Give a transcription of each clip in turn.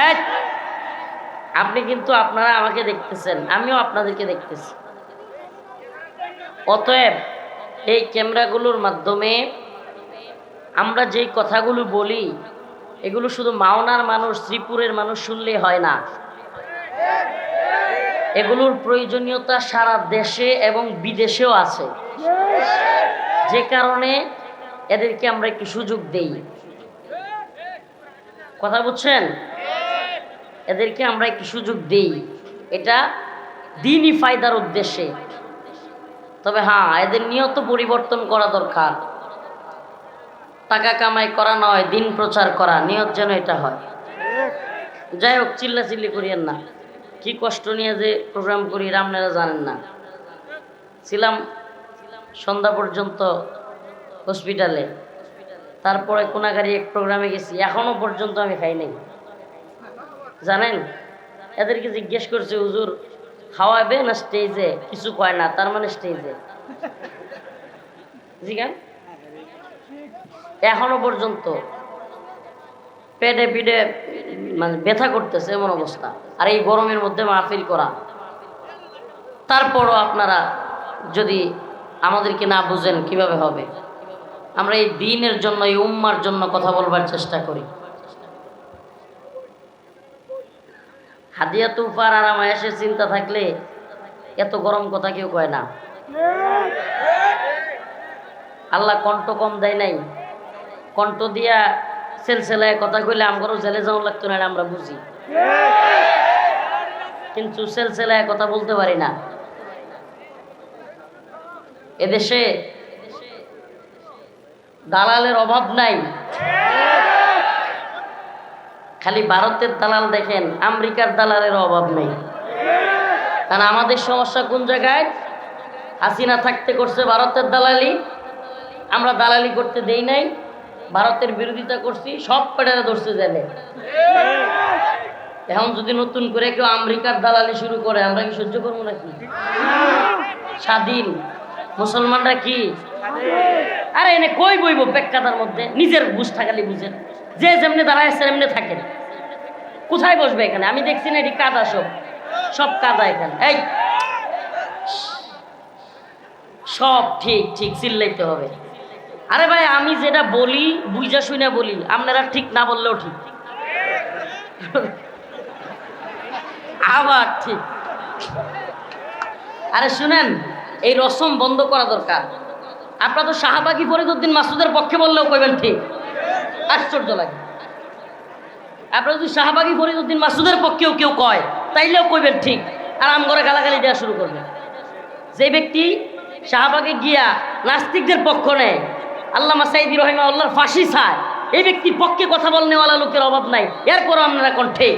এক, আপনি কিন্তু আপনারা আমাকে দেখতেছেন, আমিও আপনাদেরকে দেখতেছি। অতএব এই ক্যামেরাগুলোর মাধ্যমে আমরা যেই কথাগুলো বলি এগুলো শুধু মাওনার মানুষ, শ্রীপুরের মানুষ শুনলেই হয় না, এগুলোর প্রয়োজনীয়তা সারা দেশে এবং বিদেশেও আছে। যে কারণে এদেরকে আমরা একটু সুযোগ দেই। কথা বুঝছেন? এদেরকে আমরা একটু সুযোগ দেই, এটা দিনই ফায়দার উদ্দেশ্যে। তবে হ্যাঁ, এদের নিয়ত পরিবর্তন করা দরকার। টাকা কামাই করা নয়, দিন প্রচার করা, নিয়ত যেন এটা হয়। যাই হোক, চিল্লাচিল্লি করিয়েন না। কি কষ্ট নিয়ে যে প্রোগ্রাম করি এটা আপনারা জানেন না। ছিলাম সন্ধ্যা পর্যন্ত হসপিটালে, তারপরে কোনাগাড়ি এক প্রোগ্রামে গেছি, এখনো পর্যন্ত আমি খাই নাই। জানেন, এদেরকে জিজ্ঞেস করছে হুজুর খাওয়াবে না স্টেজে, কিছু কয় না, তার মানে স্টেজে। জিজ্ঞান এখনো পর্যন্ত পেটে পিঠে মানে ব্যথা করতেছে, এমন অবস্থা। আর এই গরমের মধ্যে মাহফিল করা, তারপরও আপনারা যদি আমাদেরকে না বুঝেন কিভাবে হবে? আমরা এই দ্বীনের জন্য, এই উম্মার জন্য কথা বলবার চেষ্টা করি। হাদিয়া তুফার আর আমায়াসের চিন্তা থাকলে এত গরম কথা কেউ কয় না। আল্লাহ কণ্ঠ কম দেয় নাই, কণ্ঠ দিয়া সেলসেলায় কথা কইলে আমরাও জেলে যাওয়া লাগতো না, আমরা বুঝি। কিন্তু সেলসেলায় কথা বলতে পারি না। এদেশে দালালের অভাব নাই। খালি ভারতের দালাল দেখেন, আমেরিকার দালালের অভাব নেই। কারণ আমাদের সমস্যা কোন জায়গায়? হাসিনা থাকতে করছে ভারতের দালালি, আমরা দালালি করতে দেই নাই, ভারতের বিরোধিতা করছি, সব পেটারে ধরছে জেলে। এখন যদি নতুন করে কেউ আমেরিকার দালালি শুরু করে, আমরা কি সহ্য করবো নাকি? স্বাধীন মুসলমানরা কি আরে এনে কই বইব পেক্কাদার মধ্যে? নিজের বুঝ থাকালি বুঝেন, যে যেমনি দাঁড়ায় সেমনি থাকেন। কোথায় বসবে এখানে? আমি দেখছি না এটি কাদা, সব কাদা এখানে। এই সব ঠিক ঠিক চিল্লাইতে হবে। আরে ভাই, আমি যেটা বলি বুঝা শুনে বলি, আপনারা ঠিক না বললেও ঠিক, আবার ঠিক। আরে শুনেন, এই রসম বন্ধ করা দরকার। আপনারা তো শাহবাগী ফরিদউদ্দিন মাসুদের পক্ষে বললেও কইবেন ঠিক, আশ্চর্য লাগে। আপনারা যদি শাহবাগী ফরিদউদ্দিন মাসুদের পক্ষেও কেউ কয়, তাইলেও কইবেন ঠিক, আর আম করে গালাগালি দেওয়া শুরু করবে। যে ব্যক্তি শাহবাগে গিয়া নাস্তিকদের পক্ষ নেয়, আল্লামা সাইদি রহিমাহুল্লাহর ফাঁসি চায়, এই ব্যক্তির পক্ষে কথা বলনেওয়ালা লোকের অভাব নাই। এরপরও আপনারা কণ্ঠে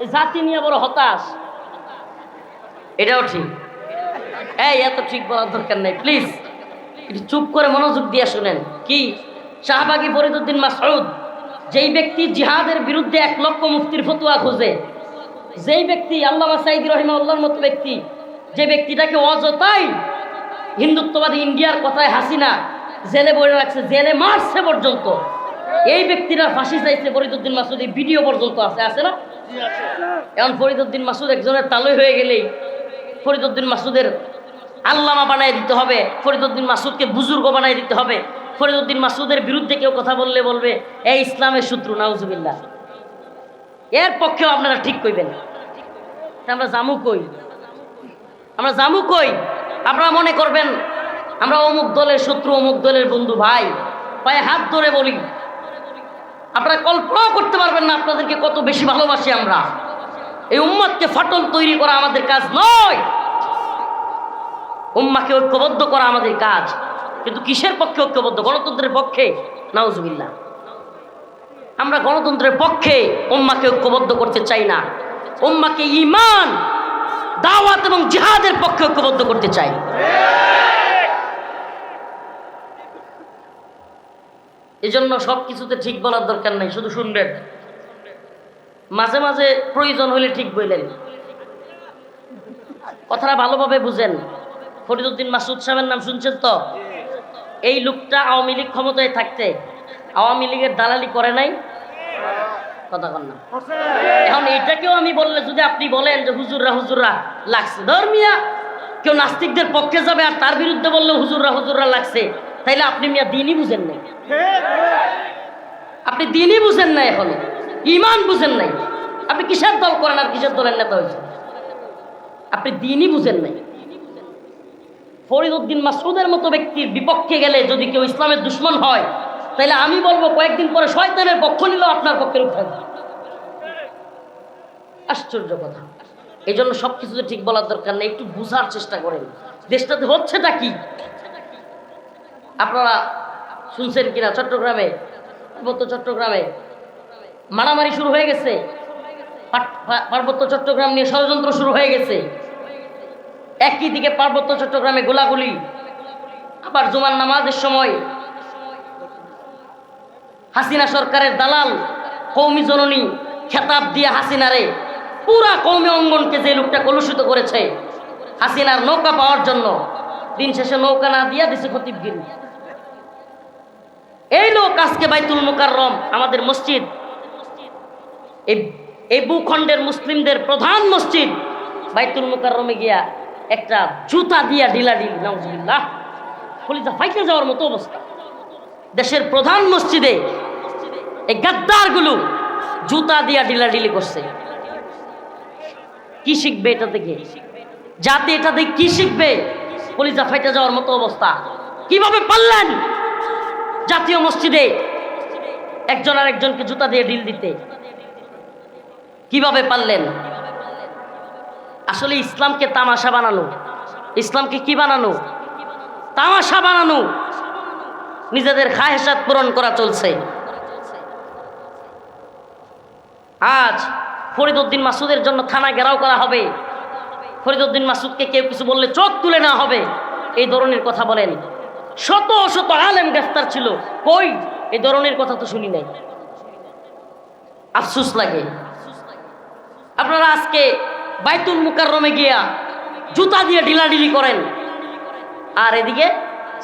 এই জাতি নিয়ে বড় হতাশ, এটাও ঠিক। এই এত ঠিক বলার দরকার নেই, প্লিজ একটু চুপ করে মনোযোগ দিয়ে শুনেন। কি শাহবাগী ফরিদউদ্দিন মাসউদ, যেই ব্যক্তি জিহাদের বিরুদ্ধে 1 লক্ষ মুফতির ফতোয়া খোঁজে, যেই ব্যক্তি আল্লামা সাইদি রহিমাহুল্লাহর মতো ব্যক্তি, যে ব্যক্তিটাকে অযথাই হিন্দুত্ববাদী ইন্ডিয়ার কথায় হাসিনা জেলে বলে রাখছে, জেলে মারছে পর্যন্ত, এই ব্যক্তিরা ফাঁসি চাইছে ফরিদউদ্দিন মাসুদ, এই ভিডিও পর্যন্ত আছে না? এখন ফরিদউদ্দিন মাসুদ একজনের তালুই হয়ে গেলেই ফরিদউদ্দিন মাসুদের আল্লামা বানাই দিতে হবে, ফরিদউদ্দিন মাসুদকে বুজুর্গ বানাই দিতে হবে। ফরিদউদ্দিন মাসুদের বিরুদ্ধে কেউ কথা বললে বলবে এই ইসলামের শত্রু, নাউজুবিল্লাহ। এর পক্ষেও আপনারা ঠিক কইবেন। আমরা জামু কই? আমরা জামু কই? আপনারা মনে করবেন আমরা অমুক দলের শত্রু, অমুক দলের বন্ধু। ভাই, পায়ে হাত ধরে বলি, আপনারা কল্পনাও করতে পারবেন না আপনাদেরকে কত বেশি ভালোবাসি আমরা। এই উম্মাদকে ফাটল তৈরি করা আমাদের কাজ নয়, উম্মাকে ঐক্যবদ্ধ করা আমাদের কাজ। কিন্তু কিসের পক্ষে ঐক্যবদ্ধ? গণতন্ত্রের পক্ষে? নাউজুবিল্লাহ। আমরা গণতন্ত্রের পক্ষে উম্মাকে ঐক্যবদ্ধ করতে চাই না, উম্মাকে ঈমান, দাওয়াত এবং জিহাদের পক্ষে ঐক্যবদ্ধ করতে চাই। এজন্য সব কিছুতে ঠিক বলার দরকার নেই, শুধু শুনবেন। মাঝে মাঝে প্রয়োজন হলে ঠিক বললেন, কথাটা ভালোভাবে বুঝেন। ফরিদউদ্দিন মাসুদ সাহেবের নাম শুনছেন তো? এই লোকটা আওয়ামী লীগ ক্ষমতায় থাকতে আওয়ামী লীগের দালালি করে নাই? কথা কন না। এখন এটাকেও আমি বললে যদি আপনি বলেন যে হুজুররা লাগছে, ধর্মিয়া কেউ নাস্তিকদের পক্ষে যাবে আর তার বিরুদ্ধে বললে হুজুররা লাগছে, তাইলে আপনি মিয়া দিনই বুঝেন নাই। আপনি দিনই বুঝেন নাই, এখনো ইমান বুঝেন নাই। আপনি কিসের দল করেন আর কিসের দলের নেতা হয়েছে? আপনি দিনই বুঝেন নাই। ফরিদ উদ্দিন মাসউদের মতো ব্যক্তির বিপক্ষে গেলে যদি কেউ ইসলামের দুশ্মন হয়, তাহলে আমি বলবো কয়েকদিন পরে শয়তানের পক্ষ নিল আপনার পক্ষের উঠে। আশ্চর্য কথা। এই জন্য সবকিছুতে ঠিক বলার দরকার নেই, একটু বুঝার চেষ্টা করেন দেশটাতে হচ্ছেটা কি। আপনারা শুনছেন কিনা চট্টগ্রামে, চট্টগ্রামে মারামারি শুরু হয়ে গেছে, পার্বত্য চট্টগ্রাম নিয়ে ষড়যন্ত্র শুরু হয়ে গেছে। একই দিকে পার্বত্য চট্টগ্রামে গোলাগুলি, আবার জুমার নামাজের সময় হাসিনা সরকারের দালাল কওমি জননী খেতাব দিয়ে হাসিনারে পুরা কওমি অঙ্গনকে যে লোকটা কলুষিত করেছে হাসিনার নৌকা পাওয়ার জন্য, দিন শেষে নৌকা না দিয়া দিছে খতিবগিরি। এই লোক আজকে বাইতুল মুকাররম আমাদের মসজিদ, এই ভূখণ্ডের মুসলিমদের প্রধান মসজিদ বাইতুল মুকাররমে গিয়া একটা জুতা দিয়া ঢিলাঢিলি, নাউজুবিল্লাহ, কলিজা ফাইটে যাওয়ার মতো অবস্থা। দেশের প্রধান মসজিদে এই গাদ্দারগুলো জুতা দিয়া ঢিলাঢিলি করছে। কি শিখবে এটা থেকে? জাতি এটা থেকে কি শিখবে? কলিজা ফাইটে যাওয়ার মতো অবস্থা। কিভাবে পারলেন জাতীয় মসজিদে একজন আর একজনকে জুতা দিয়ে ঢিল দিতে? কিভাবে পারলেন? আসলে ইসলামকে তামাশা বানানো, ইসলামকে কি বানানো? তামাশা বানানো, নিজেদের খায়সাত পূরণ করা চলছে। আজ ফরিদ উদ্দিন মাসুদের জন্য থানা ঘেরাও করা হবে, ফরিদ উদ্দিন মাসুদকে কেউ কিছু বললে চোখ তুলে নেওয়া হবে, এই ধরনের কথা বলেন। শত শত আলেম গ্রেফতার ছিল, কই এই ধরনের কথা তো শুনি নাই। আফসোস লাগে। আপনারা আজকে বাইতুল মুকাররমে গিয়া জুতা দিয়ে ঢিলাঢিলি করেন, আর এদিকে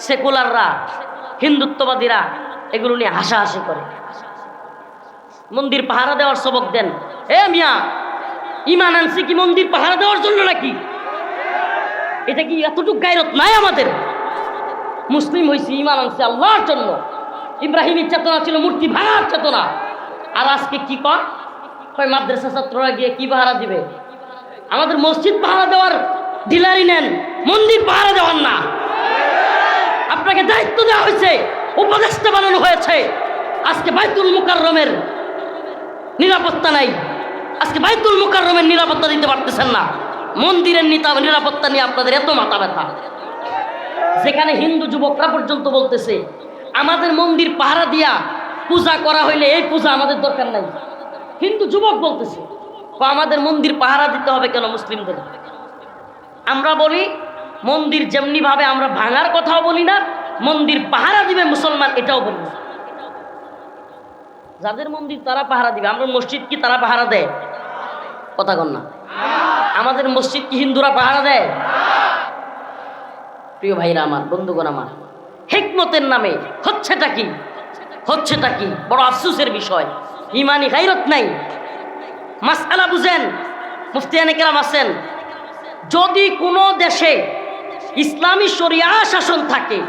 সেকুলাররা, হিন্দুত্ববাদীরা এগুলো নিয়ে হাসাহাসি করে। মন্দির পাহারা দেওয়ার সবক দেন। এ মিয়া, ইমান আনছি কি মন্দির পাহারা দেওয়ার জন্য নাকি? এটা কি এতটুকু গায়রত নাই আমাদের? মুসলিম হয়েছি, ইমান আনছি আল্লাহর জন্য। ইব্রাহিমের চেতনা ছিল মূর্তি ভাঙার চেতনা। আর আজকে কি কয় মাদ্রাসা ছাত্ররা গিয়ে কি পাহারা দিবে? আমাদের মসজিদ পাহারা দেওয়ার ডিলারি নেন, মন্দির পাহারা দেওয়ার না। আপনাকে দায়িত্ব দেওয়া হয়েছে, উপদেষ্টা বানানো হয়েছে। আজকে বাইতুল মুকাররমের নিরাপত্তা নাই, আজকে বাইতুল মুকাররমের নিরাপত্তা দিতে পারতেছেন না। মন্দিরের নিরাপত্তা নিয়ে আপনাদের এত মাথা ব্যথা, যেখানে হিন্দু যুবকরা পর্যন্ত বলতেছে আমাদের মন্দির পাহারা দিয়া পূজা করা হইলে এই পূজা আমাদের দরকার নাই। হিন্দু যুবক বলতেছে আমাদের মন্দির পাহারা দিতে হবে কেন মুসলিমদের? আমরা বলি মন্দির যেমনি ভাবে আমরা ভাঙার কথাও বলি না, মন্দির পাহারা দিবে মুসলমান এটাও বলি না। যাদের মন্দির তারা পাহারা দিবে। আমরা মসজিদ কি তারা পাহারা দেয়? কথা কন না। আমাদের মসজিদ কি হিন্দুরা পাহারা দেয়? প্রিয় ভাইরা আমার, বন্ধুগণ আমার, হিকমতের নামে হচ্ছেটা কি? হচ্ছেটা কি? বড় আফসোসের বিষয়। ইমানি গায়রত নাই, মাসআলা বুঝেন। মুফতিয়ানে কেরাম আছেন, যদি কোনো দেশে ইসলামী শরিয়া শাসন থাকে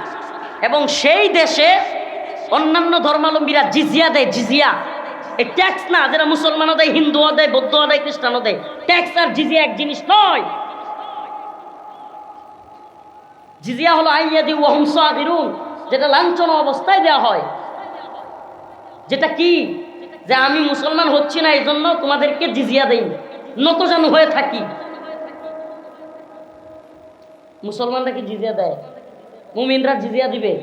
এবং সেই দেশে অন্যান্য ধর্মাবলম্বীরা জিজিয়া দেয়, জিজিয়া এই ট্যাক্স না, যেটা মুসলমানও দেয়, হিন্দুও দেয়, বৌদ্ধও দেয়, খ্রিস্টানও দেয়, ট্যাক্স আর জিজিয়া এক জিনিস নয়। জিজিয়া হলো আইয়াদি ওয়াহুম সাগিরুন, যেটা লাঞ্ছনা অবস্থায় দেওয়া হয়। যেটা কি? যে আমি মুসলমান হচ্ছি না এই জন্য তোমাদেরকে জিজিয়া দেই, নতজানু হয়ে থাকি। মুসলমানরা কি জিজিয়া দেয়? মুমিনরা জিজিয়া দিবে?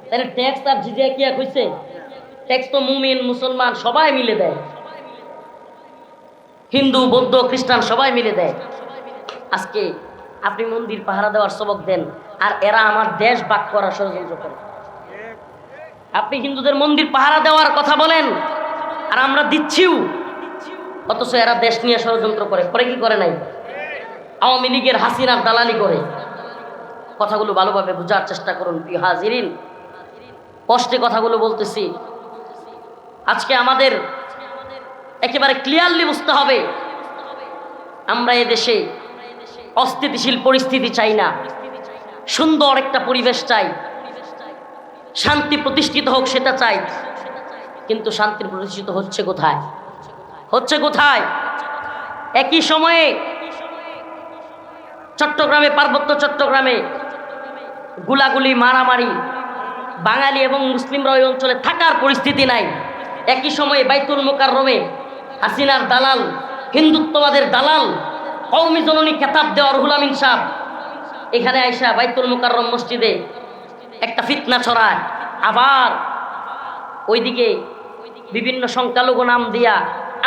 তাহলে ট্যাক্স আর জিজিয়া কি এক হইছে? ট্যাক্স তো মুমিন মুসলমান সবাই মিলে দেয়, হিন্দু বৌদ্ধ খ্রিস্টান সবাই মিলে দেয়। আজকে আপনি মন্দির পাহারা দেওয়ার সবক দেন, আর এরা আমার দেশ ভাগ করার ষড়যন্ত্র করে। আপনি হিন্দুদের মন্দির পাহারা দেওয়ার কথা বলেন, আর আমরা দিচ্ছিও, অথচ এরা দেশ নিয়ে ষড়যন্ত্র করে। করে কি করে নাই? আওয়ামী লীগের হাসিনার দালালি করে। কথাগুলো ভালোভাবে বোঝার চেষ্টা করুন প্রিয় হাজিরিন, কষ্টে কথাগুলো বলতেছি। আজকে আমাদের একেবারে ক্লিয়ারলি বুঝতে হবে, আমরা এদেশে অস্থিতিশীল পরিস্থিতি চাই না, সুন্দর একটা পরিবেশ চাই, শান্তি প্রতিষ্ঠিত হোক সেটা চাই। কিন্তু শান্তি প্রতিষ্ঠিত হচ্ছে কোথায়? হচ্ছে কোথায়? একই সময়ে চট্টগ্রামে, পার্বত্য চট্টগ্রামে গুলাগুলি, মারামারি, বাঙালি এবং মুসলিমরা ওই অঞ্চলে থাকার পরিস্থিতি নাই। একই সময়ে বাইতুল মোকাররমে হাসিনার দালাল, হিন্দুত্ববাদের দালাল, কওমি জননী খেতাব দেওয়া রুহুল আমিন সাহেব এখানে আইসা বাইতুল মোকাররম মসজিদে একটা ফিতনা ছড়ায়। আবার ওইদিকে বিভিন্ন সংখ্যালঘু নাম দিয়া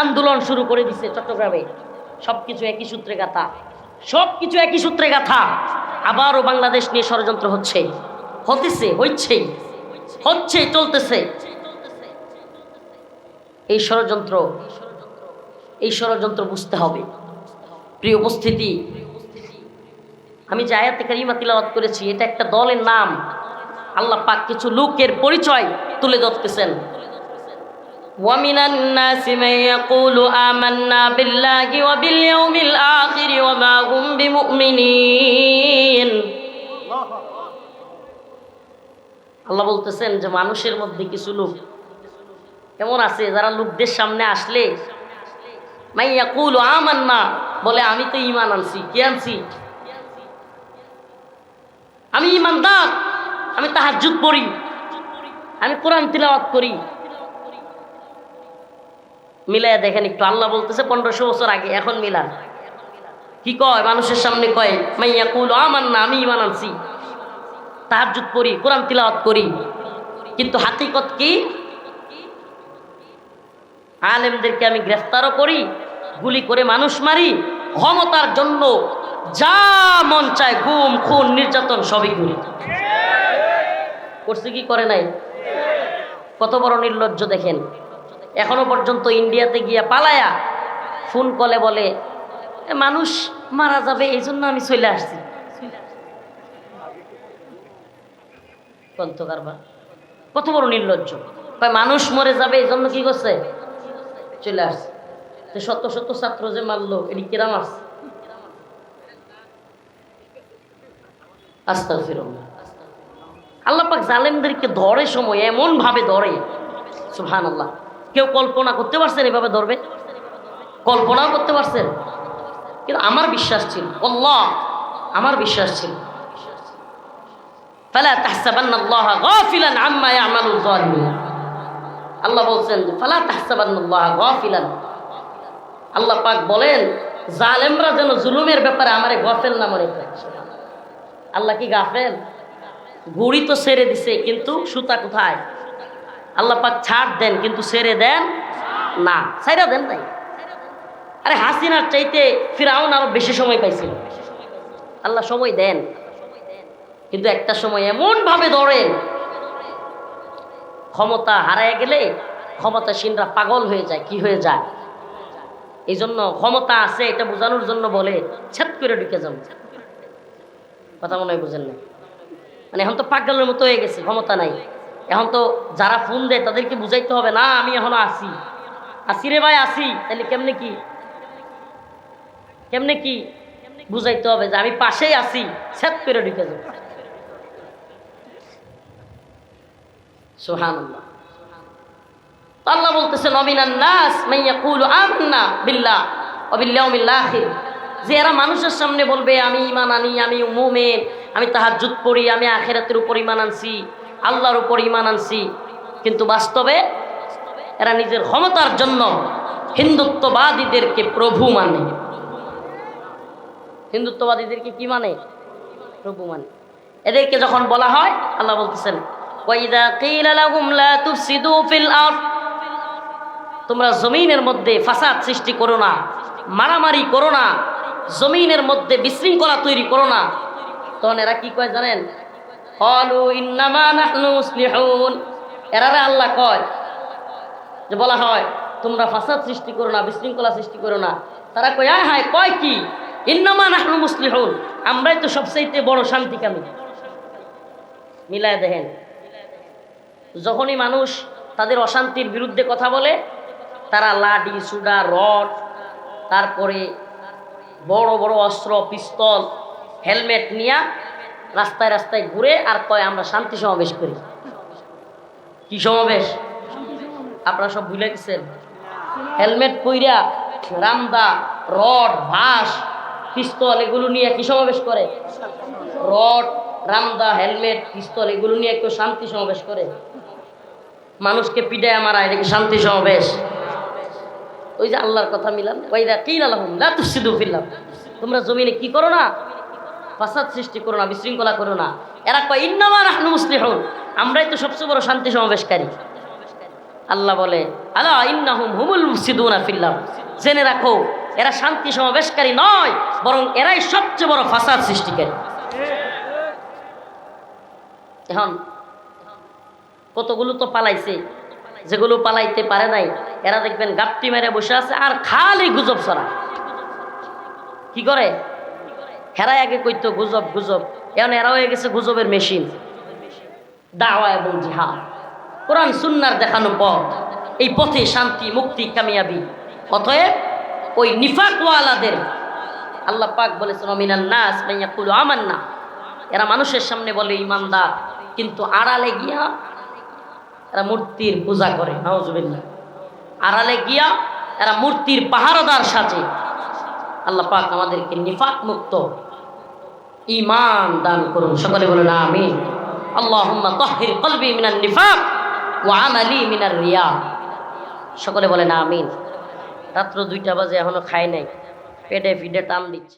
আন্দোলন শুরু করে দিছে চট্টগ্রামে। সবকিছু একই সূত্রে গাথা, সবকিছু একই সূত্রে গাথা। আবারও বাংলাদেশ নিয়ে ষড়যন্ত্র হচ্ছে, হতেছে, হচ্ছেই, হচ্ছে, চলতেছে। এই ষড়যন্ত্র বুঝতে হবে। প্রিয় উপস্থিতি, আমি যে আয়াতে কারিমা তিলাওয়াত করেছি এটা একটা দলের নাম। আল্লাহ পাক কিছু লোকের পরিচয় তুলে ধরতেছেন। وَمِنَ النَّاسِ مَن يَقُولُ آمَنَّا بِاللَّهِ وَبِالْيَوْمِ الْآخِرِ وَمَا هُمْ بِمُؤْمِنِينَ। আল্লাহ বলতেছেন যে মানুষের মধ্যে কিছু লোক এমন আছে যারা লোকদের সামনে আসলে মাই ইয়াকুলু আমান্না, বলে আমি তো ঈমান আনছি। কি আনছি? আমি ঈমানদার, আমি তাহাজ্জুদ পড়ি, আমি কোরআন তিলাওয়াত করি। মিলায়া দেখেন একটু, আল্লাহ বলতেছে 1500 বছর আগে, এখন মিলান। কি কয়? মানুষের সামনে কয় মাই ইয়াকুলু আমান্না, আমি ঈমান আনছি, তাহাজ্জুদ পড়ি, কোরআন তিলাওয়াত করি। কিন্তু হাকিকত কি? আলেমদেরকে আমি গ্রেফতারও করি, গুলি করে মানুষ মারি, ক্ষমতার জন্য যা মন চায় গুম, খুন, নির্যাতন সবই করি। করছে কি করে নাই? কত বড় নির্লজ্জ দেখেন। এখনো পর্যন্ত ইন্ডিয়াতে গিয়া পালায়া ফোন কলে বলে মানুষ মারা যাবে এই জন্য আমি চলে আসছি। কত বড় নির্লজ্জ! মানুষ মরে যাবে এই জন্য কি করছে? চলে আসছে। শত শত ছাত্র যে মারলো, এটি কিরাম আসছে। আস্তাগফিরুল্লাহ। আল্লাহ পাক জালেমদেরকে ধরে সময় এমন ভাবে ধরে, সুবহানাল্লাহ। কেউ কল্পনা করতে পারছেন এভাবে ধরবে? কল্পনাও করতে পারছেন? কিন্তু আমার বিশ্বাস ছিল, আল্লাহ আমার বিশ্বাস ছিল, ফালা তাহসাবান্নাল্লাহা গাফিলান আম্মা ইয়ামালুল যালিমুন। আল্লাহ বলছেন ফালা তাহসাবান্নাল্লাহা গাফিলান। আল্লাহ পাক বলেন জালেমরা যেন জুলুমের ব্যাপারে আমারে গাফেল না মনে করে। আল্লাহ কি গাফেল? গুড়ি তো ছেড়ে দিছে, কিন্তু সুতা কোথায়? আল্লাহ পাক ছাড় দেন কিন্তু ছেড়ে দেন না, ছাইরা দেন নাই। আরে হাসিনার চাইতে ফিরআউন আরো বেশি সময় পাইছিল। আল্লাহ সময় দেন, কিন্তু একটা সময় এমন ভাবে ধরেন, ক্ষমতা হারায় গেলে ক্ষমতাসীনরা পাগল হয়ে যায়। কি হয়ে যায়? এই জন্য ক্ষমতা আছে এটা বোঝানোর জন্য বলে ছেদ করে ঢুকে যাবো। কথা মনে হয় বুঝেন না? মানে এখন তো পাগলের মতো হয়ে গেছে, ক্ষমতা নাই। এখন তো যারা ফোন দেয় তাদেরকে বুঝাইতে হবে না আমি এখনো আসি, আসি রে ভাই আসি। তাহলে কেমনে কি বুঝাইতে হবে যে আমি পাশেই আসি, ছেদ করে ঢুকে যাবো। সুবহানাল্লাহ। আল্লাহ বলতেছেন ওয়ামিনান নাস মান ইয়াকুলু আমান্না বিল্লাহ ওয়া বিল ইয়াউমিল আখির, যে এরা মানুষের সামনে বলবে আমি ঈমান আনি, আমি মুমিন, আমি তাহাজ্জুদ পড়ি, আমি আখিরাতের উপর ঈমান আনছি, আল্লাহর উপর ঈমান আনছি। কিন্তু বাস্তবে এরা নিজের ক্ষমতার জন্য হিন্দুত্ববাদীদেরকে প্রভু মানে। হিন্দুত্ববাদীদেরকে কি মানে? প্রভু মানে। এদেরকে যখন বলা হয়, আল্লাহ বলতেছেন ওয়াইদা কিলা লাহুম লা তুফসিদু ফিল আরদ, তোমরা জমিনের মধ্যে ফাসাদ সৃষ্টি করো না, মারামারি করো না, জমিনের মধ্যে বিশৃঙ্খলা তৈরি করো না। তখন এরা কি কয় জানেন? ক্বালু ইন্নামা নাহনু মুসলিহুন। এরারে আল্লাহ কয়, যে বলা হয় তোমরা ফাসাদ সৃষ্টি করো না, বিশৃঙ্খলা সৃষ্টি করো না। তারা কয় আয় হায়, কয় কি? ইন্নামা নাহনু মুসলিহুন, আমরাই তো সবচাইতে বড় শান্তিকামী। মিলায় দেখেন, যখনই মানুষ তাদের অশান্তির বিরুদ্ধে কথা বলে তারা লাঠি সুডা রড তারপরে বড় বড় অস্ত্র পিস্তল হেলমেট নিয়ে রাস্তায় রাস্তায় ঘুরে আর কয় আমরা শান্তি সমাবেশ করি। কি সমাবেশ? আপনারা সব ভুলে গেছেন। হেলমেট পইরা রামদা রড ভাস পিস্তল এগুলো নিয়ে কি সমাবেশ করে? রড রামদা হেলমেট পিস্তল এগুলো নিয়ে কেউ শান্তি সমাবেশ করে? মানুষকে পিটায় মারা, এটা কি শান্তি সমাবেশ? ওই যে আল্লাহর কথা মিলান, ওয়াইদা কিল আলাহুম লা তুফসিদু ফিল আরদ, তোমরা জমিনে কি করো না, ফাসাদ সৃষ্টি করো না, বিশৃঙ্খলা করো না। এরা কয় ইন্নামা নাহনু মুসলিহুন, আমরাই তো সবচেয়ে বড় শান্তি সমাবেশকারী। আল্লাহ বলে আলা ইন্নাহুম হুমুল মুফসিদুনা ফিল আরদ, জেনে রাখো এরা শান্তি সমাবেশকারী নয়, বরং এরাই সবচেয়ে বড় ফাসাদ সৃষ্টিকারী। এখন কতগুলো তো পালাইছে, যেগুলো পালাইতে পারে নাই এরা দেখবেন গাপটি মেরে বসে আছে আর খালি গুজব ছড়া। কি করে? হেরা আগে কইতো গুজব গুজব, এখন এরা হয়ে গেছে গুজবের মেশিন। দাওয়া এবং জিহাদ, কোরআন সুন্নাহর দেখানো পথ, এই পথে শান্তি মুক্তি কামিয়াবি। অতএব ওই নিফাকওয়ালাদের আল্লাহ পাক বলেছেন মিনান নাস মান ইয়াকুলু আমান্না, এরা মানুষের সামনে বলে ইমানদার, কিন্তু আড়ালে গিয়া এরা মূর্তির পূজা করে। নাউজুবিল্লাহ। আড়ালে গিয়া এরা মূর্তির পাহারাদার সাজে। আল্লাহ পাক আমাদেরকে নিফাক মুক্ত ঈমান দান করুন। সকলে বলুন আমিন। আল্লাহুম্মা তাহহির কলবি মিনান নিফাক ওয়া আমালি মিনার রিয়া। সকলে বলেন আমিন। রাত্র 2টা বাজে এখনো খাই নাই, পেটে ফিডে টান দিচ্ছে।